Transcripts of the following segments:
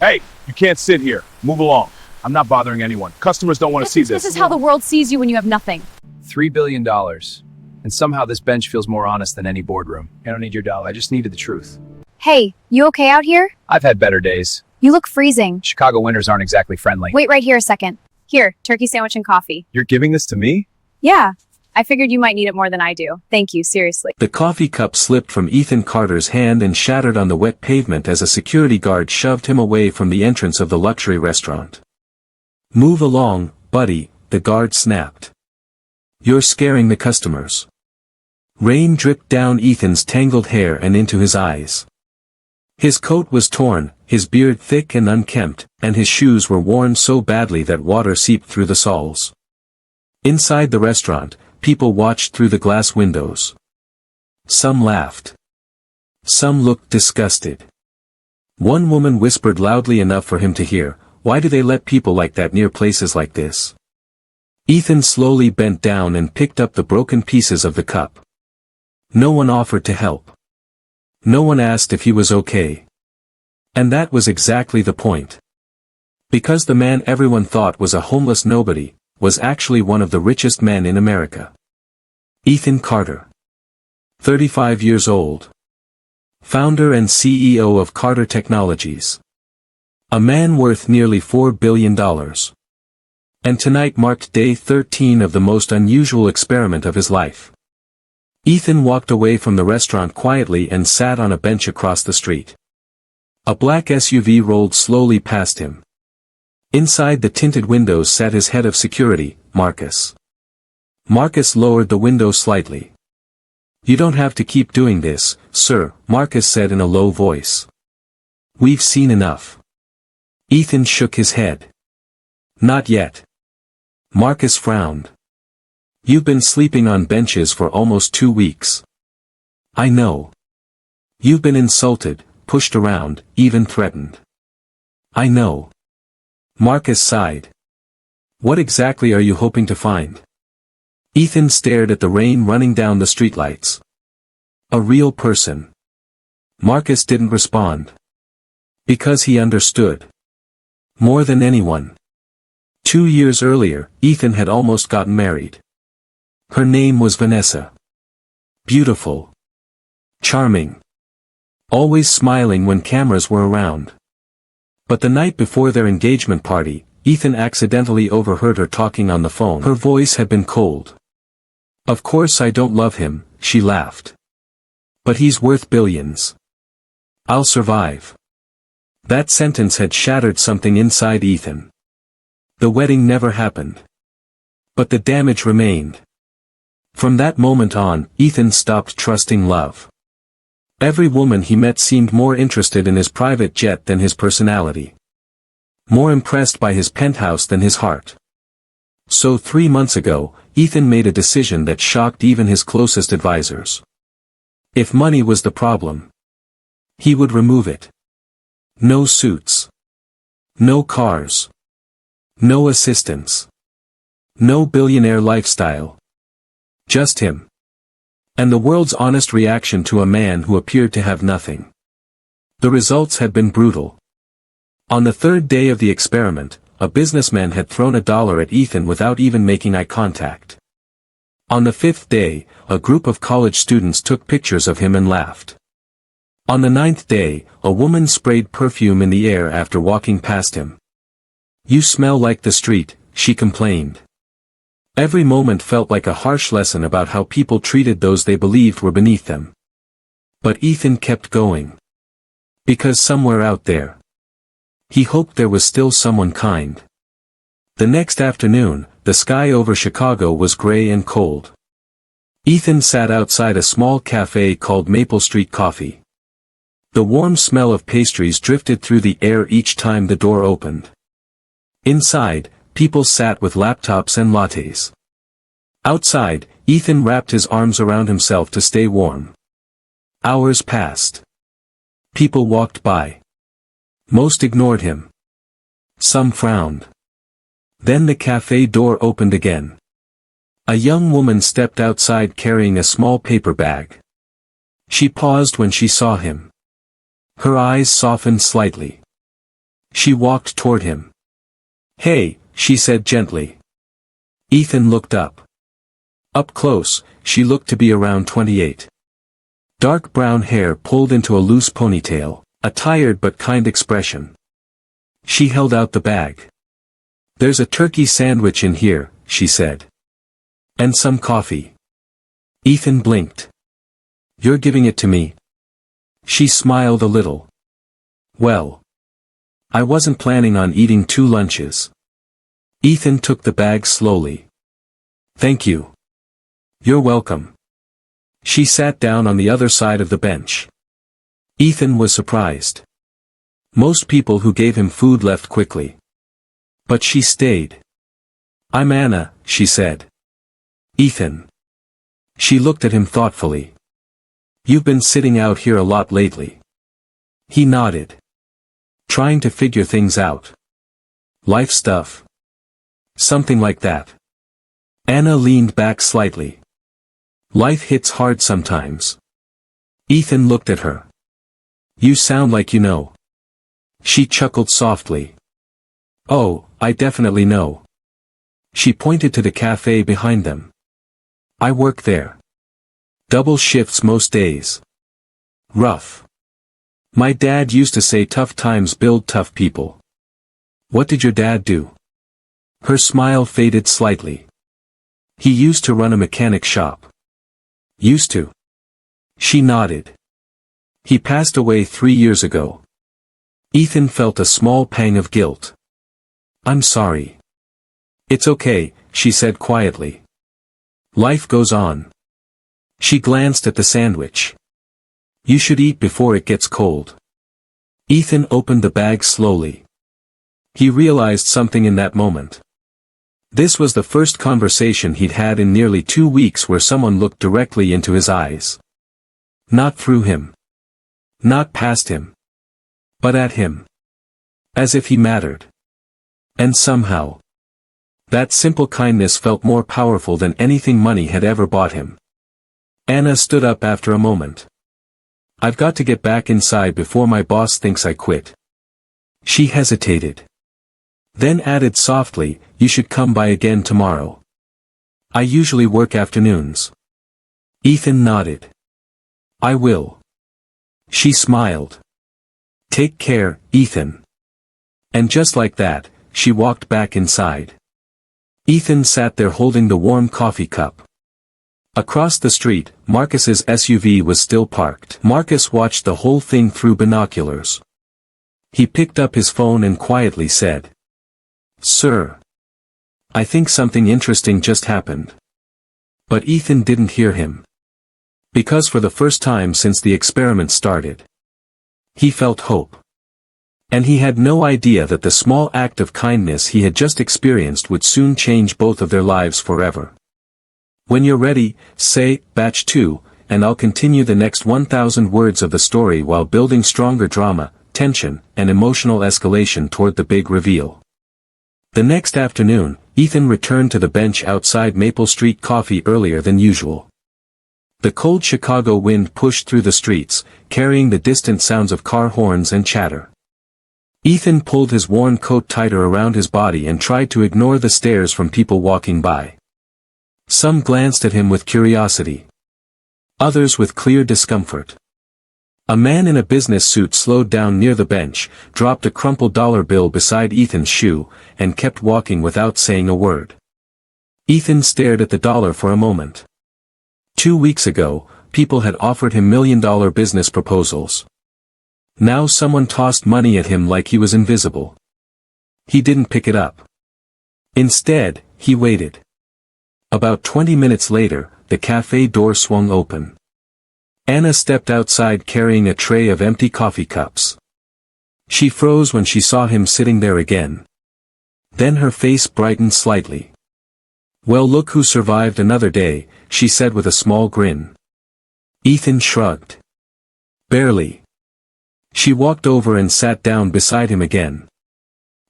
Hey, you can't sit here. Move along. I'm not bothering anyone. Customers don't want to see this. This is how the world sees you when you have nothing. $3 billion. And somehow this bench feels more honest than any boardroom. I don't need your dollar. I just needed the truth. Hey, you okay out here? I've had better days. You look freezing. Chicago winters aren't exactly friendly. Wait right here a second. Here, turkey sandwich and coffee. You're giving this to me? Yeah, I figured you might need it more than I do. Thank you, seriously. The coffee cup slipped from Ethan Carter's hand and shattered on the wet pavement as a security guard shoved him away from the entrance of the luxury restaurant. Move along, buddy, the guard snapped. You're scaring the customers. Rain dripped down Ethan's tangled hair and into his eyes. His coat was torn, his beard thick and unkempt, and his shoes were worn so badly that water seeped through the soles. Inside the restaurant, people watched through the glass windows. Some laughed. Some looked disgusted. One woman whispered loudly enough for him to hear, "Why do they let people like that near places like this?" Ethan slowly bent down and picked up the broken pieces of the cup. No one offered to help. No one asked if he was okay. And that was exactly the point. Because the man everyone thought was a homeless nobody, was actually one of the richest men in America. Ethan Carter. 35 years old. Founder and CEO of Carter Technologies. A man worth nearly $4 billion. And tonight marked day 13 of the most unusual experiment of his life. Ethan walked away from the restaurant quietly and sat on a bench across the street. A black SUV rolled slowly past him. Inside the tinted windows sat his head of security, Marcus. Marcus lowered the window slightly. "You don't have to keep doing this, sir," Marcus said in a low voice. "We've seen enough." Ethan shook his head. "Not yet." Marcus frowned. "You've been sleeping on benches for almost 2 weeks. I know. You've been insulted, pushed around, even threatened. I know." Marcus sighed. "What exactly are you hoping to find?" Ethan stared at the rain running down the streetlights. "A real person." Marcus didn't respond. Because he understood. More than anyone. 2 years earlier, Ethan had almost gotten married. Her name was Vanessa. Beautiful. Charming. Always smiling when cameras were around. But the night before their engagement party, Ethan accidentally overheard her talking on the phone. Her voice had been cold. "Of course I don't love him," she laughed. "But he's worth billions. I'll survive." That sentence had shattered something inside Ethan. The wedding never happened. But the damage remained. From that moment on, Ethan stopped trusting love. Every woman he met seemed more interested in his private jet than his personality. More impressed by his penthouse than his heart. So 3 months ago, Ethan made a decision that shocked even his closest advisors. If money was the problem, he would remove it. No suits. No cars. No assistants. No billionaire lifestyle. Just him. And the world's honest reaction to a man who appeared to have nothing. The results had been brutal. On the 3rd day of the experiment, a businessman had thrown $1 at Ethan without even making eye contact. On the 5th day, a group of college students took pictures of him and laughed. On the 9th day, a woman sprayed perfume in the air after walking past him. "You smell like the street," she complained. Every moment felt like a harsh lesson about how people treated those they believed were beneath them. But Ethan kept going. Because somewhere out there, he hoped there was still someone kind. The next afternoon, the sky over Chicago was gray and cold. Ethan sat outside a small cafe called Maple Street Coffee. The warm smell of pastries drifted through the air each time the door opened. Inside, people sat with laptops and lattes. Outside, Ethan wrapped his arms around himself to stay warm. Hours passed. People walked by. Most ignored him. Some frowned. Then the cafe door opened again. A young woman stepped outside carrying a small paper bag. She paused when she saw him. Her eyes softened slightly. She walked toward him. "Hey," she said gently. Ethan looked up. Up close, she looked to be around 28. Dark brown hair pulled into a loose ponytail, a tired but kind expression. She held out the bag. "There's a turkey sandwich in here," she said. "And some coffee." Ethan blinked. "You're giving it to me?" She smiled a little. "Well, I wasn't planning on eating 2 lunches." Ethan took the bag slowly. "Thank you." "You're welcome." She sat down on the other side of the bench. Ethan was surprised. Most people who gave him food left quickly. But she stayed. "I'm Anna," she said. "Ethan." She looked at him thoughtfully. "You've been sitting out here a lot lately." He nodded. "Trying to figure things out. Life stuff. Something like that." Anna leaned back slightly. "Life hits hard sometimes." Ethan looked at her. "You sound like you know." She chuckled softly. "Oh, I definitely know." She pointed to the cafe behind them. "I work there. Double shifts most days. Rough. My dad used to say tough times build tough people." "What did your dad do?" Her smile faded slightly. "He used to run a mechanic shop." "Used to?" She nodded. "He passed away 3 years ago." Ethan felt a small pang of guilt. "I'm sorry." "It's okay," she said quietly. "Life goes on." She glanced at the sandwich. "You should eat before it gets cold." Ethan opened the bag slowly. He realized something in that moment. This was the first conversation he'd had in nearly 2 weeks where someone looked directly into his eyes. Not through him. Not past him. But at him. As if he mattered. And somehow, that simple kindness felt more powerful than anything money had ever bought him. Anna stood up after a moment. "I've got to get back inside before my boss thinks I quit." She hesitated. Then added softly, "You should come by again tomorrow. I usually work afternoons." Ethan nodded. "I will." She smiled. "Take care, Ethan." And just like that, she walked back inside. Ethan sat there holding the warm coffee cup. Across the street, Marcus's SUV was still parked. Marcus watched the whole thing through binoculars. He picked up his phone and quietly said, "Sir. I think something interesting just happened." But Ethan didn't hear him. Because for the first time since the experiment started, he felt hope. And he had no idea that the small act of kindness he had just experienced would soon change both of their lives forever. When you're ready, say, batch 2, and I'll continue the next 1,000 words of the story while building stronger drama, tension, and emotional escalation toward the big reveal. The next afternoon, Ethan returned to the bench outside Maple Street Coffee earlier than usual. The cold Chicago wind pushed through the streets, carrying the distant sounds of car horns and chatter. Ethan pulled his worn coat tighter around his body and tried to ignore the stares from people walking by. Some glanced at him with curiosity. Others with clear discomfort. A man in a business suit slowed down near the bench, dropped a crumpled dollar bill beside Ethan's shoe, and kept walking without saying a word. Ethan stared at the dollar for a moment. 2 weeks ago, people had offered him $1 million business proposals. Now someone tossed money at him like he was invisible. He didn't pick it up. Instead, he waited. About 20 minutes later, the cafe door swung open. Anna stepped outside carrying a tray of empty coffee cups. She froze when she saw him sitting there again. Then her face brightened slightly. "Well, look who survived another day," she said with a small grin. Ethan shrugged. "Barely." She walked over and sat down beside him again.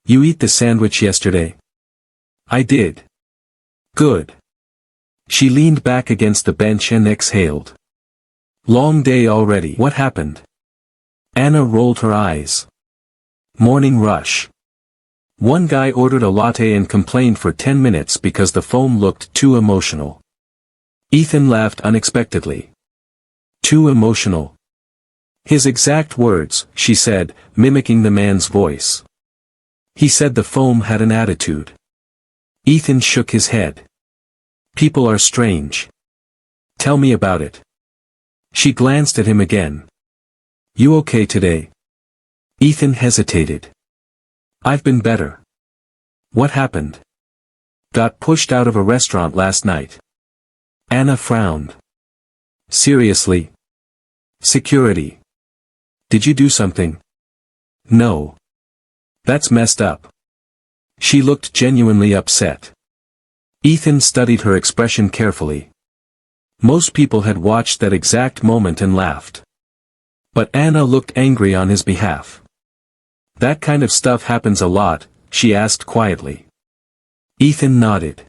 "You eat the sandwich yesterday?" "I did." "Good." She leaned back against the bench and exhaled. "Long day already. What happened?" Anna rolled her eyes. Morning rush. One guy ordered a latte and complained for 10 minutes because the foam looked too emotional. Ethan laughed unexpectedly. Too emotional. His exact words, she said, mimicking the man's voice. He said the foam had an attitude. Ethan shook his head. People are strange. Tell me about it. She glanced at him again. You okay today? Ethan hesitated. I've been better. What happened? Got pushed out of a restaurant last night. Anna frowned. Seriously? Security. Did you do something? No. That's messed up. She looked genuinely upset. Ethan studied her expression carefully. Most people had watched that exact moment and laughed. But Anna looked angry on his behalf. That kind of stuff happens a lot, she asked quietly. Ethan nodded.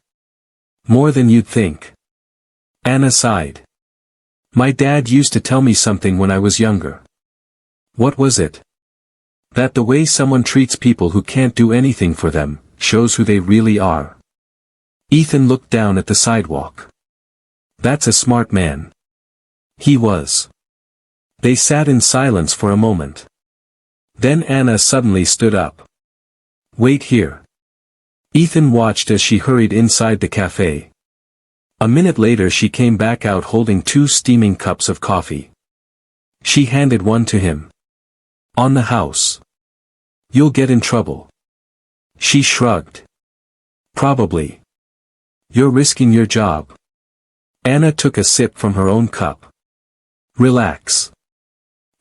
More than you'd think. Anna sighed. My dad used to tell me something when I was younger. What was it? That the way someone treats people who can't do anything for them, shows who they really are. Ethan looked down at the sidewalk. That's a smart man. He was. They sat in silence for a moment. Then Anna suddenly stood up. Wait here. Ethan watched as she hurried inside the cafe. A minute later she came back out holding 2 steaming cups of coffee. She handed one to him. On the house. You'll get in trouble. She shrugged. Probably. You're risking your job. Anna took a sip from her own cup. Relax.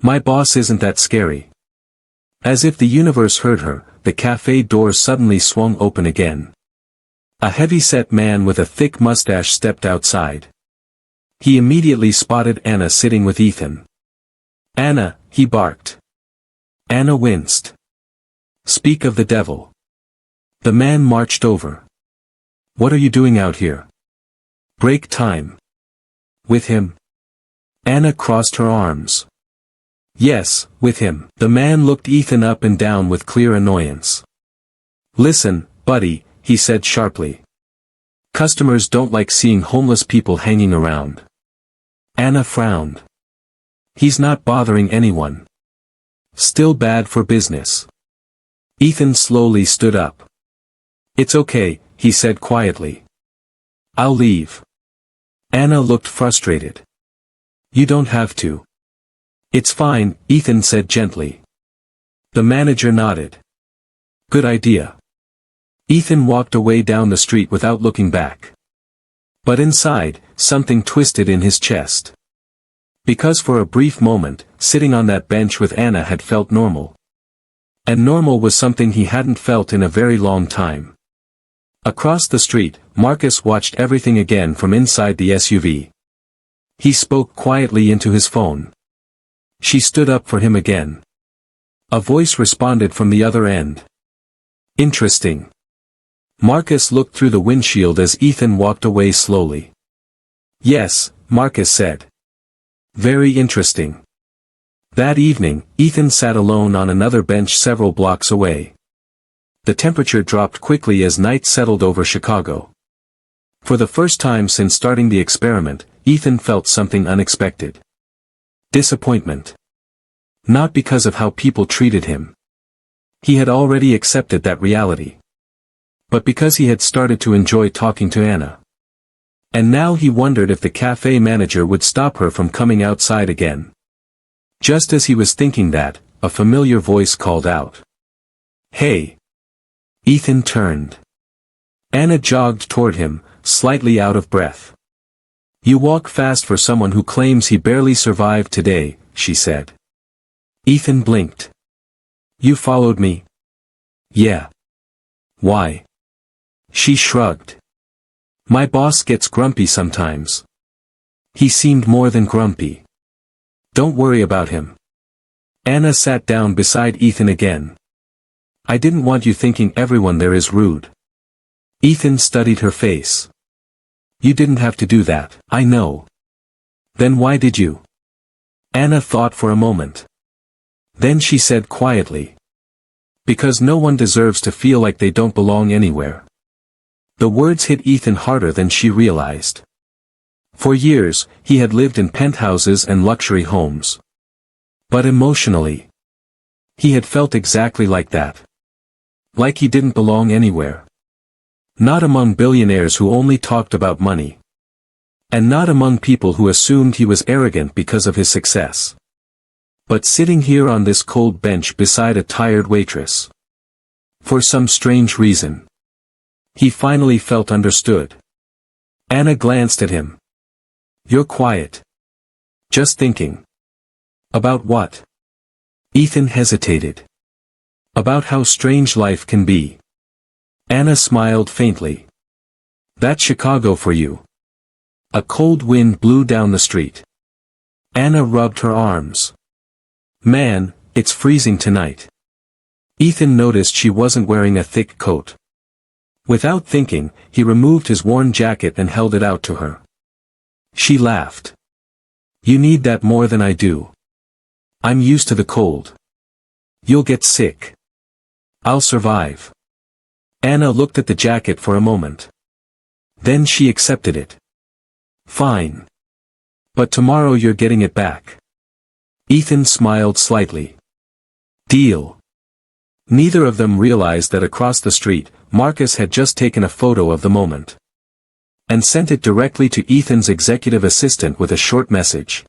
My boss isn't that scary. As if the universe heard her, the cafe doors suddenly swung open again. A heavy-set man with a thick mustache stepped outside. He immediately spotted Anna sitting with Ethan. Anna, he barked. Anna winced. Speak of the devil. The man marched over. What are you doing out here? Break time. With him? Anna crossed her arms. Yes, with him. The man looked Ethan up and down with clear annoyance. Listen, buddy, he said sharply. Customers don't like seeing homeless people hanging around. Anna frowned. He's not bothering anyone. Still bad for business. Ethan slowly stood up. It's okay, he said quietly. I'll leave. Anna looked frustrated. You don't have to. It's fine, Ethan said gently. The manager nodded. Good idea. Ethan walked away down the street without looking back. But inside, something twisted in his chest. Because for a brief moment, sitting on that bench with Anna had felt normal. And normal was something he hadn't felt in a very long time. Across the street, Marcus watched everything again from inside the SUV. He spoke quietly into his phone. She stood up for him again. A voice responded from the other end. Interesting. Marcus looked through the windshield as Ethan walked away slowly. Yes, Marcus said. Very interesting. That evening, Ethan sat alone on another bench several blocks away. The temperature dropped quickly as night settled over Chicago. For the first time since starting the experiment, Ethan felt something unexpected. Disappointment. Not because of how people treated him. He had already accepted that reality. But because he had started to enjoy talking to Anna. And now he wondered if the cafe manager would stop her from coming outside again. Just as he was thinking that, a familiar voice called out. Hey! Ethan turned. Anna jogged toward him, slightly out of breath. You walk fast for someone who claims he barely survived today, she said. Ethan blinked. You followed me? Yeah. Why? She shrugged. My boss gets grumpy sometimes. He seemed more than grumpy. Don't worry about him. Anna sat down beside Ethan again. I didn't want you thinking everyone there is rude. Ethan studied her face. You didn't have to do that, I know. Then why did you? Anna thought for a moment. Then she said quietly. Because no one deserves to feel like they don't belong anywhere. The words hit Ethan harder than she realized. For years, he had lived in penthouses and luxury homes. But emotionally, he had felt exactly like that. Like he didn't belong anywhere. Not among billionaires who only talked about money. And not among people who assumed he was arrogant because of his success. But sitting here on this cold bench beside a tired waitress. For some strange reason. He finally felt understood. Anna glanced at him. "You're quiet." "Just thinking." "About what?" Ethan hesitated. "About how strange life can be." Anna smiled faintly. "That's Chicago for you." A cold wind blew down the street. Anna rubbed her arms. "Man, it's freezing tonight." Ethan noticed she wasn't wearing a thick coat. Without thinking, he removed his worn jacket and held it out to her. She laughed. "You need that more than I do. I'm used to the cold." "You'll get sick." "I'll survive." Anna looked at the jacket for a moment. Then she accepted it. "Fine. But tomorrow you're getting it back." Ethan smiled slightly. "Deal." Neither of them realized that across the street, Marcus had just taken a photo of the moment. And sent it directly to Ethan's executive assistant with a short message.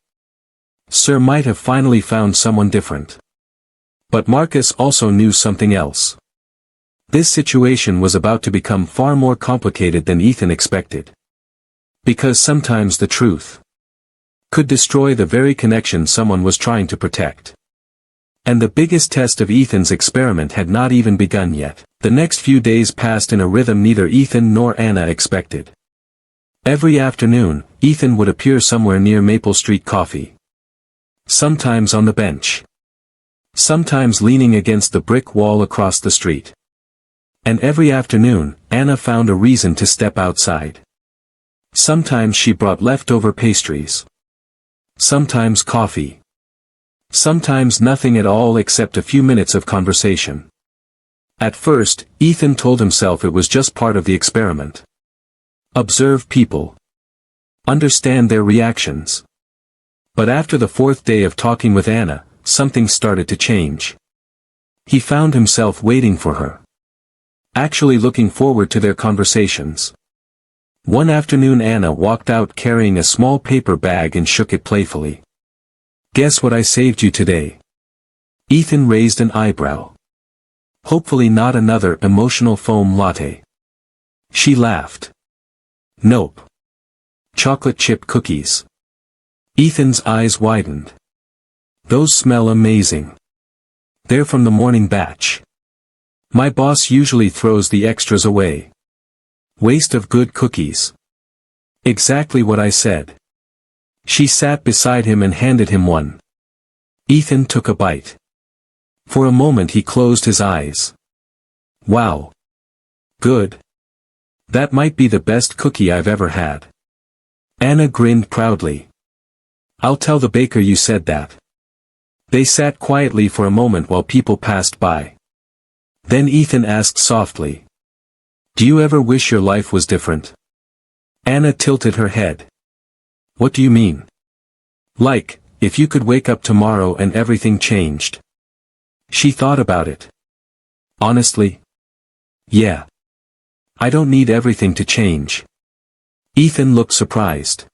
Sir might have finally found someone different. But Marcus also knew something else. This situation was about to become far more complicated than Ethan expected. Because sometimes the truth could destroy the very connection someone was trying to protect. And the biggest test of Ethan's experiment had not even begun yet. The next few days passed in a rhythm neither Ethan nor Anna expected. Every afternoon, Ethan would appear somewhere near Maple Street Coffee. Sometimes on the bench. Sometimes leaning against the brick wall across the street. And every afternoon, Anna found a reason to step outside. Sometimes she brought leftover pastries. Sometimes coffee. Sometimes nothing at all except a few minutes of conversation. At first, Ethan told himself it was just part of the experiment. Observe people. Understand their reactions. But after the fourth day of talking with Anna, something started to change. He found himself waiting for her. Actually looking forward to their conversations. One afternoon Anna walked out carrying a small paper bag and shook it playfully. "Guess what I saved you today?" Ethan raised an eyebrow. "Hopefully not another emotional foam latte." She laughed. "Nope. Chocolate chip cookies." Ethan's eyes widened. "Those smell amazing. They're from the morning batch. My boss usually throws the extras away. Waste of good cookies." "Exactly what I said." She sat beside him and handed him one. Ethan took a bite. For a moment he closed his eyes. "Wow. Good. That might be the best cookie I've ever had." Anna grinned proudly. "I'll tell the baker you said that." They sat quietly for a moment while people passed by. Then Ethan asked softly. "Do you ever wish your life was different?" Anna tilted her head. "What do you mean?" "Like, if you could wake up tomorrow and everything changed." She thought about it. "Honestly? Yeah. I don't need everything to change." Ethan looked surprised.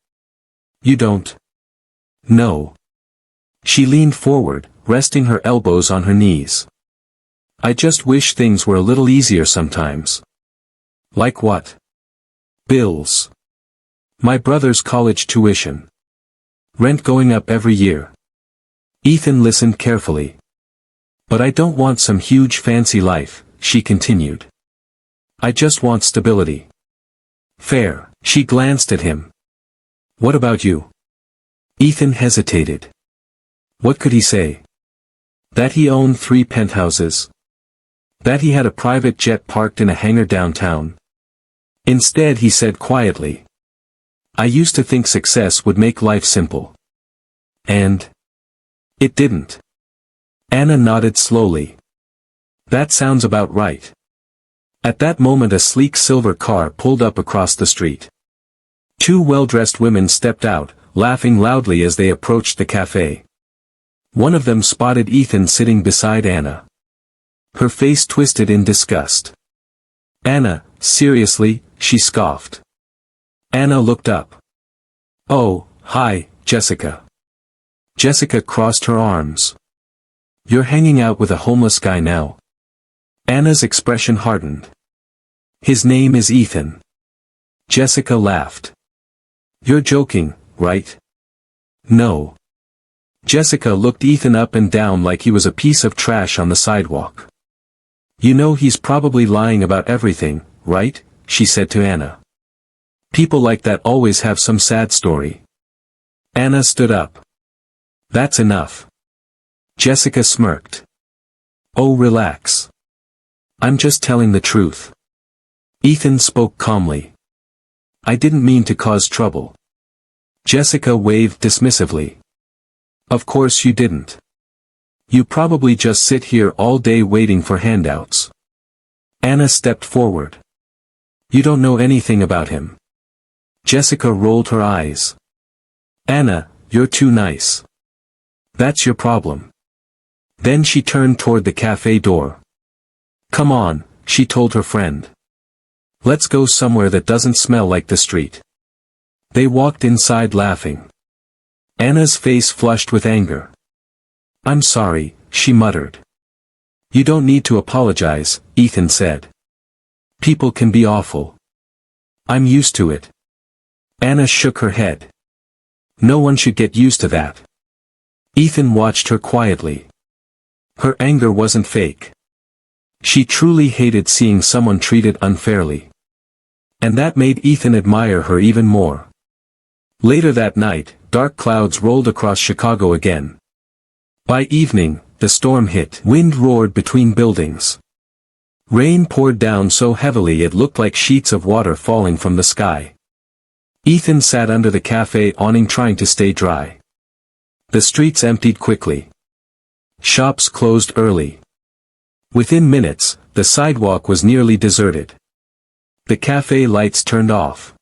"You don't?" "No." She leaned forward, resting her elbows on her knees. "I just wish things were a little easier sometimes." "Like what?" "Bills. My brother's college tuition. Rent going up every year." Ethan listened carefully. "But I don't want some huge fancy life," she continued. "I just want stability." "Fair." She glanced at him. "What about you?" Ethan hesitated. What could he say? That he owned 3 penthouses? That he had a private jet parked in a hangar downtown? Instead he said quietly, "I used to think success would make life simple. And it didn't." Anna nodded slowly. That sounds about right. At that moment a sleek silver car pulled up across the street. Two well-dressed women stepped out, laughing loudly as they approached the cafe. One of them spotted Ethan sitting beside Anna. Her face twisted in disgust. "Anna, seriously?" she scoffed. Anna looked up. "Oh, hi, Jessica." Jessica crossed her arms. "You're hanging out with a homeless guy now?" Anna's expression hardened. "His name is Ethan." Jessica laughed. "You're joking, right?" "No." Jessica looked Ethan up and down like he was a piece of trash on the sidewalk. "You know he's probably lying about everything, right?" she said to Anna. "People like that always have some sad story." Anna stood up. "That's enough." Jessica smirked. "Oh, relax. I'm just telling the truth." Ethan spoke calmly. "I didn't mean to cause trouble." Jessica waved dismissively. "Of course you didn't. You probably just sit here all day waiting for handouts." Anna stepped forward. "You don't know anything about him." Jessica rolled her eyes. "Anna, you're too nice. That's your problem." Then she turned toward the cafe door. "Come on," she told her friend. "Let's go somewhere that doesn't smell like the street." They walked inside laughing. Anna's face flushed with anger. "I'm sorry," she muttered. "You don't need to apologize," Ethan said. "People can be awful. I'm used to it." Anna shook her head. "No one should get used to that." Ethan watched her quietly. Her anger wasn't fake. She truly hated seeing someone treated unfairly. And that made Ethan admire her even more. Later that night, dark clouds rolled across Chicago again. By evening, the storm hit. Wind roared between buildings. Rain poured down so heavily it looked like sheets of water falling from the sky. Ethan sat under the cafe awning trying to stay dry. The streets emptied quickly. Shops closed early. Within minutes, the sidewalk was nearly deserted. The cafe lights turned off.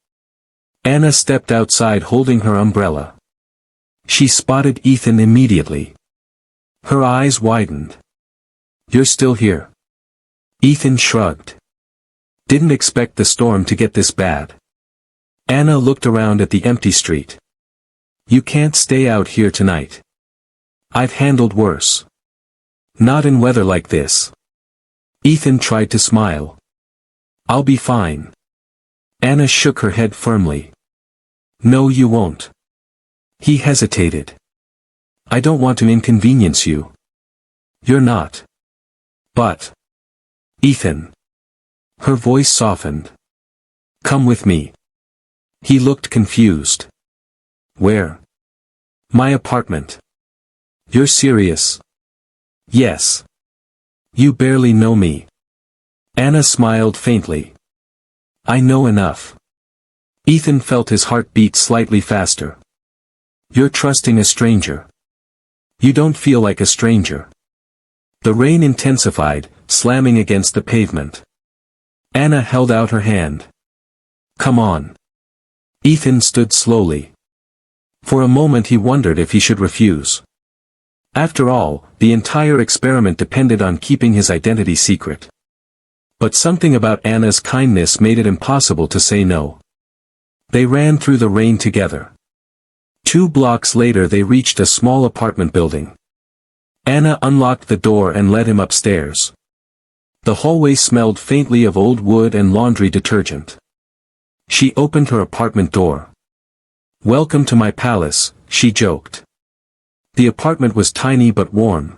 Anna stepped outside holding her umbrella. She spotted Ethan immediately. Her eyes widened. "You're still here?" Ethan shrugged. "Didn't expect the storm to get this bad." Anna looked around at the empty street. "You can't stay out here tonight. I've handled worse." "Not in weather like this." Ethan tried to smile. "I'll be fine." Anna shook her head firmly. "No, you won't." He hesitated. "I don't want to inconvenience you." "You're not." "But." "Ethan." Her voice softened. "Come with me." He looked confused. "Where?" "My apartment." "You're serious?" "Yes." "You barely know me." Anna smiled faintly. "I know enough." Ethan felt his heart beat slightly faster. "You're trusting a stranger. You don't feel like a stranger." The rain intensified, slamming against the pavement. Anna held out her hand. "Come on." Ethan stood slowly. For a moment he wondered if he should refuse. After all, the entire experiment depended on keeping his identity secret. But something about Anna's kindness made it impossible to say no. They ran through the rain together. 2 blocks later they reached a small apartment building. Anna unlocked the door and led him upstairs. The hallway smelled faintly of old wood and laundry detergent. She opened her apartment door. "Welcome to my palace," she joked. The apartment was tiny but warm.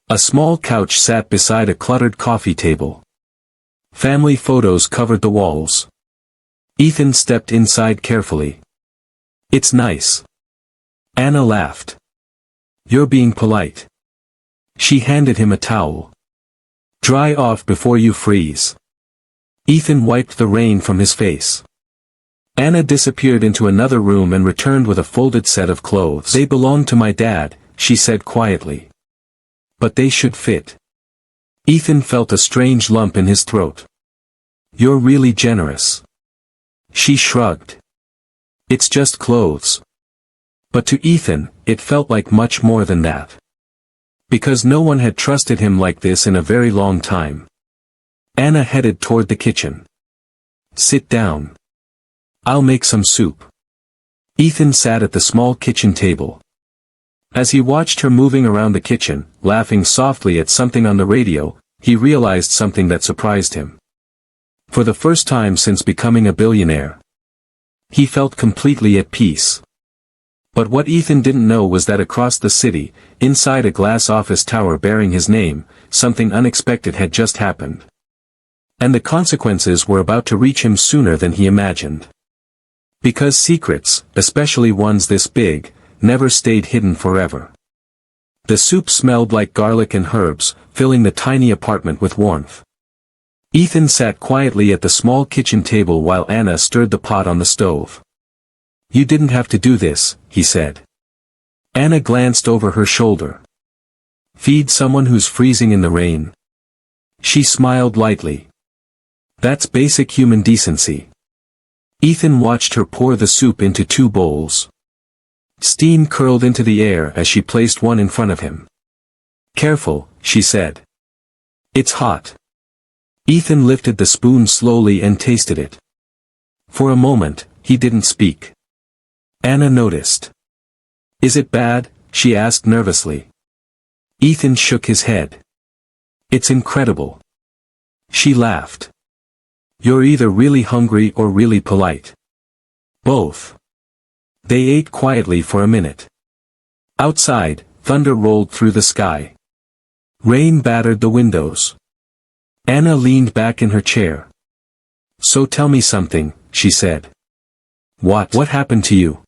A small couch sat beside a cluttered coffee table. Family photos covered the walls. Ethan stepped inside carefully. "It's nice." Anna laughed. "You're being polite." She handed him a towel. "Dry off before you freeze." Ethan wiped the rain from his face. Anna disappeared into another room and returned with a folded set of clothes. "They belong to my dad," she said quietly. "But they should fit." Ethan felt a strange lump in his throat. "You're really generous." She shrugged. "It's just clothes." But to Ethan, it felt like much more than that. Because no one had trusted him like this in a very long time. Anna headed toward the kitchen. "Sit down. I'll make some soup." Ethan sat at the small kitchen table. As he watched her moving around the kitchen, laughing softly at something on the radio, he realized something that surprised him. For the first time since becoming a billionaire, he felt completely at peace. But what Ethan didn't know was that across the city, inside a glass office tower bearing his name, something unexpected had just happened. And the consequences were about to reach him sooner than he imagined. Because secrets, especially ones this big, never stayed hidden forever. The soup smelled like garlic and herbs, filling the tiny apartment with warmth. Ethan sat quietly at the small kitchen table while Anna stirred the pot on the stove. "You didn't have to do this," he said. Anna glanced over her shoulder. "Feed someone who's freezing in the rain?" She smiled lightly. "That's basic human decency." Ethan watched her pour the soup into 2 bowls. Steam curled into the air as she placed one in front of him. "Careful," she said. "It's hot." Ethan lifted the spoon slowly and tasted it. For a moment, he didn't speak. Anna noticed. "Is it bad?" she asked nervously. Ethan shook his head. "It's incredible." She laughed. "You're either really hungry or really polite." "Both." They ate quietly for a minute. Outside, thunder rolled through the sky. Rain battered the windows. Anna leaned back in her chair. "So tell me something," she said. What happened to you?"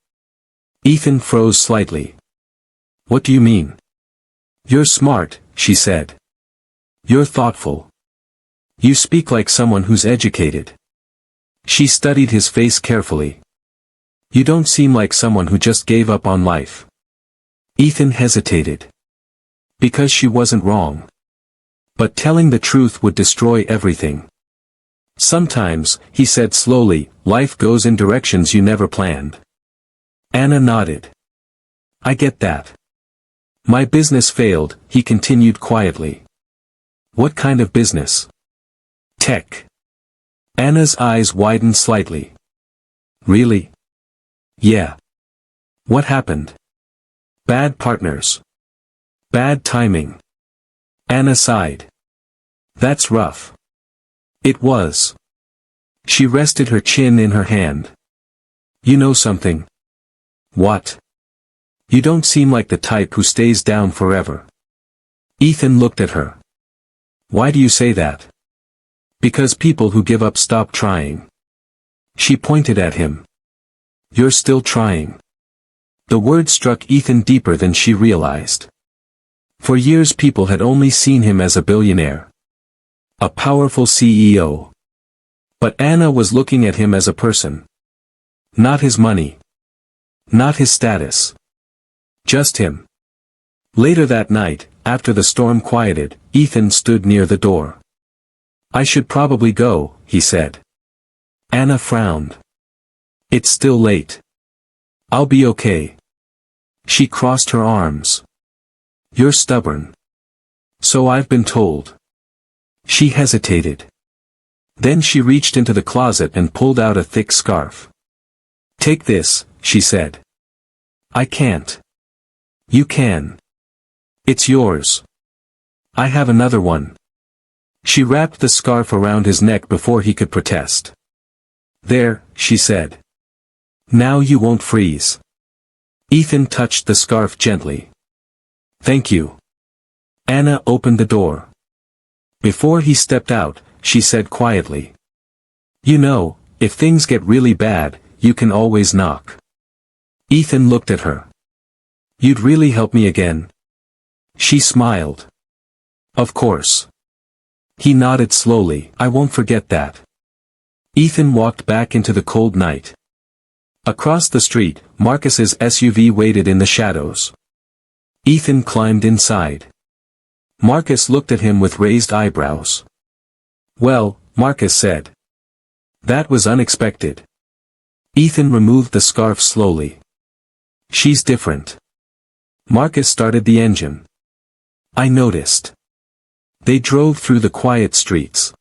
Ethan froze slightly. "What do you mean?" "You're smart," she said. "You're thoughtful. You speak like someone who's educated." She studied his face carefully. "You don't seem like someone who just gave up on life." Ethan hesitated. Because she wasn't wrong. But telling the truth would destroy everything. "Sometimes," he said slowly, "life goes in directions you never planned." Anna nodded. "I get that. My business failed," he continued quietly. "What kind of business?" "Tech." Anna's eyes widened slightly. "Really?" "Yeah." "What happened?" "Bad partners. Bad timing." Anna sighed. "That's rough." It was. She rested her chin in her hand. "You know something?" "What?" "You don't seem like the type who stays down forever." Ethan looked at her. "Why do you say that?" "Because people who give up stop trying." She pointed at him. "You're still trying." The word struck Ethan deeper than she realized. For years people had only seen him as a billionaire. A powerful CEO. But Anna was looking at him as a person. Not his money. Not his status. Just him. Later that night, after the storm quieted, Ethan stood near the door. "I should probably go," he said. Anna frowned. "It's still late." "I'll be okay." She crossed her arms. "You're stubborn." "So I've been told." She hesitated. Then she reached into the closet and pulled out a thick scarf. "Take this," she said. "I can't." "You can. It's yours." "I have another one." She wrapped the scarf around his neck before he could protest. "There," she said. "Now you won't freeze." Ethan touched the scarf gently. "Thank you." Anna opened the door. Before he stepped out, she said quietly. "You know, if things get really bad, you can always knock." Ethan looked at her. "You'd really help me again?" She smiled. "Of course." He nodded slowly. "I won't forget that." Ethan walked back into the cold night. Across the street, Marcus's SUV waited in the shadows. Ethan climbed inside. Marcus looked at him with raised eyebrows. Well, Marcus said. That was unexpected. Ethan removed the scarf slowly. She's different. Marcus started the engine. I noticed. They drove through the quiet streets.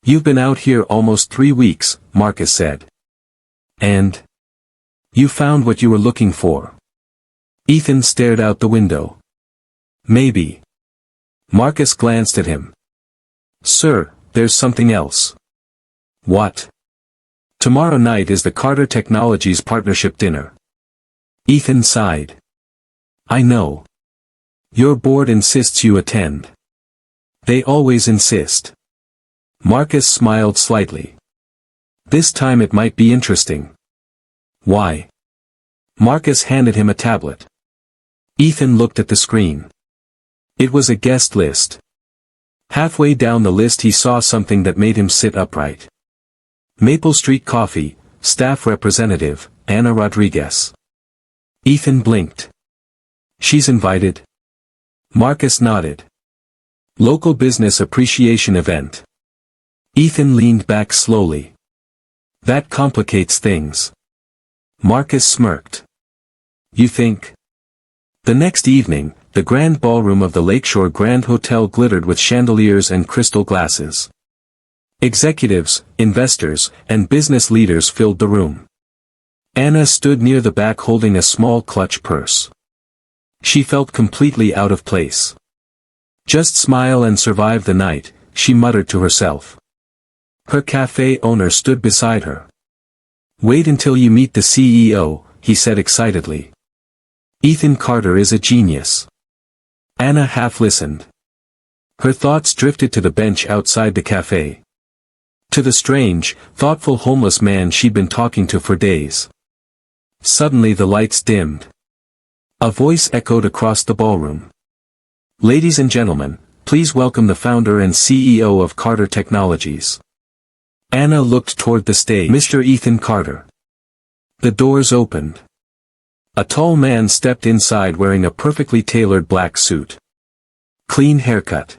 You've been out here almost 3 weeks, Marcus said. And? You found what you were looking for. Ethan stared out the window. Maybe. Marcus glanced at him. Sir, there's something else. What? Tomorrow night is the Carter Technologies Partnership Dinner. Ethan sighed. I know. Your board insists you attend. They always insist. Marcus smiled slightly. This time it might be interesting. Why? Marcus handed him a tablet. Ethan looked at the screen. It was a guest list. Halfway down the list he saw something that made him sit upright. Maple Street Coffee, Staff Representative, Ana Rodriguez. Ethan blinked. She's invited? Marcus nodded. Local Business Appreciation Event. Ethan leaned back slowly. That complicates things. Marcus smirked. You think? The next evening, the grand ballroom of the Lakeshore Grand Hotel glittered with chandeliers and crystal glasses. Executives, investors, and business leaders filled the room. Anna stood near the back holding a small clutch purse. She felt completely out of place. Just smile and survive the night, she muttered to herself. Her cafe owner stood beside her. Wait until you meet the CEO, he said excitedly. Ethan Carter is a genius. Anna half listened. Her thoughts drifted to the bench outside the cafe. To the strange, thoughtful homeless man she'd been talking to for days. Suddenly the lights dimmed. A voice echoed across the ballroom. Ladies and gentlemen, please welcome the founder and CEO of Carter Technologies. Anna looked toward the stage. Mr. Ethan Carter. The doors opened. A tall man stepped inside wearing a perfectly tailored black suit. Clean haircut.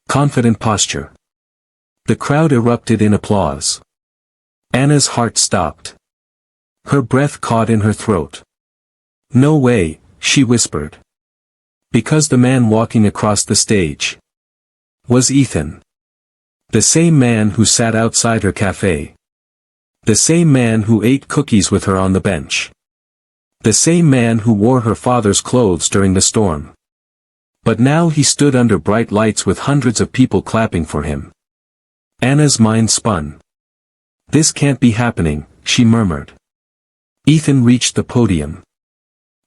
Confident posture. The crowd erupted in applause. Anna's heart stopped. Her breath caught in her throat. No way, she whispered. Because the man walking across the stage was Ethan. The same man who sat outside her cafe. The same man who ate cookies with her on the bench. The same man who wore her father's clothes during the storm. But now he stood under bright lights with hundreds of people clapping for him. Anna's mind spun. This can't be happening, she murmured. Ethan reached the podium.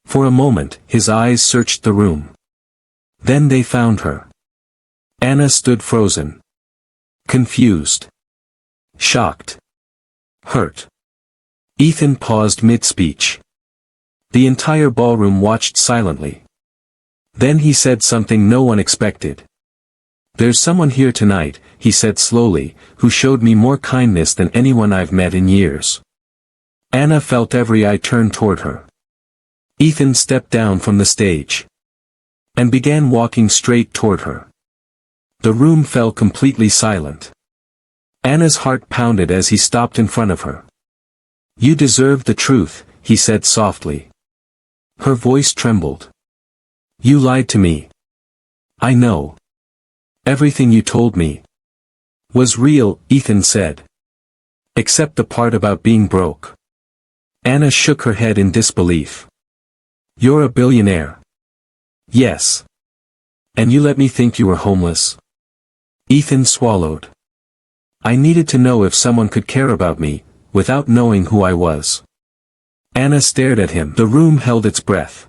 For a moment, his eyes searched the room. Then they found her. Anna stood frozen. Confused. Shocked. Hurt. Ethan paused mid-speech. The entire ballroom watched silently. Then he said something no one expected. There's someone here tonight, he said slowly, who showed me more kindness than anyone I've met in years. Anna felt every eye turn toward her. Ethan stepped down from the stage. And began walking straight toward her. The room fell completely silent. Anna's heart pounded as he stopped in front of her. You deserve the truth, he said softly. Her voice trembled. You lied to me. I know. Everything you told me was real, Ethan said. Except the part about being broke. Anna shook her head in disbelief. You're a billionaire. Yes. And you let me think you were homeless? Ethan swallowed. I needed to know if someone could care about me, without knowing who I was. Anna stared at him. The room held its breath.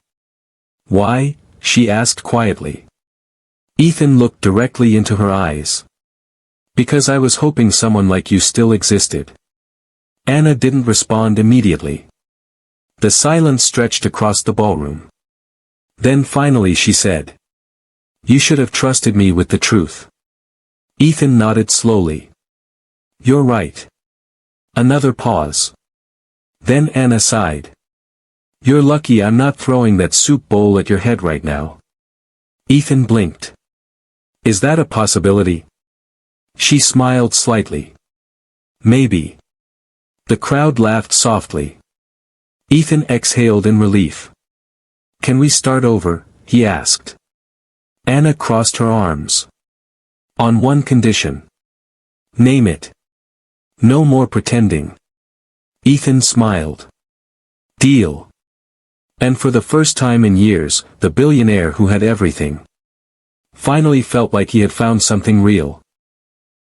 Why? She asked quietly. Ethan looked directly into her eyes. Because I was hoping someone like you still existed. Anna didn't respond immediately. The silence stretched across the ballroom. Then finally she said. You should have trusted me with the truth. Ethan nodded slowly. You're right. Another pause. Then Anna sighed. You're lucky I'm not throwing that soup bowl at your head right now. Ethan blinked. Is that a possibility? She smiled slightly. Maybe. The crowd laughed softly. Ethan exhaled in relief. Can we start over? He asked. Anna crossed her arms. On one condition. Name it. No more pretending. Ethan smiled. Deal. And for the first time in years, the billionaire who had everything finally felt like he had found something real.